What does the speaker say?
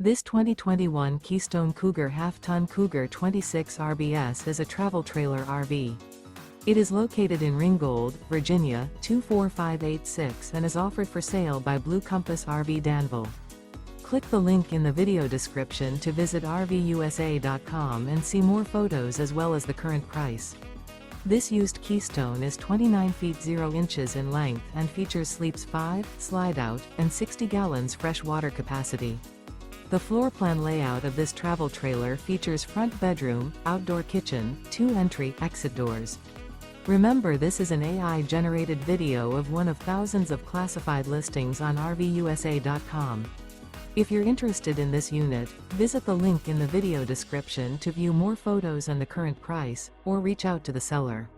This 2021 Keystone Cougar Half-Ton Cougar 26 RBS is a travel trailer RV. It is located in Ringgold, Virginia, 24586 and is offered for sale by Blue Compass RV Danville. Click the link in the video description to visit RVUSA.com and see more photos as well as the current price. This used Keystone is 29 feet 0 inches in length and features sleeps 5, slide-out, and 60 gallons fresh water capacity. The floor plan layout of this travel trailer features front bedroom, outdoor kitchen, 2 entry/exit doors. Remember, this is an AI-generated video of one of thousands of classified listings on RVUSA.com. If you're interested in this unit, visit the link in the video description to view more photos and the current price, or reach out to the seller.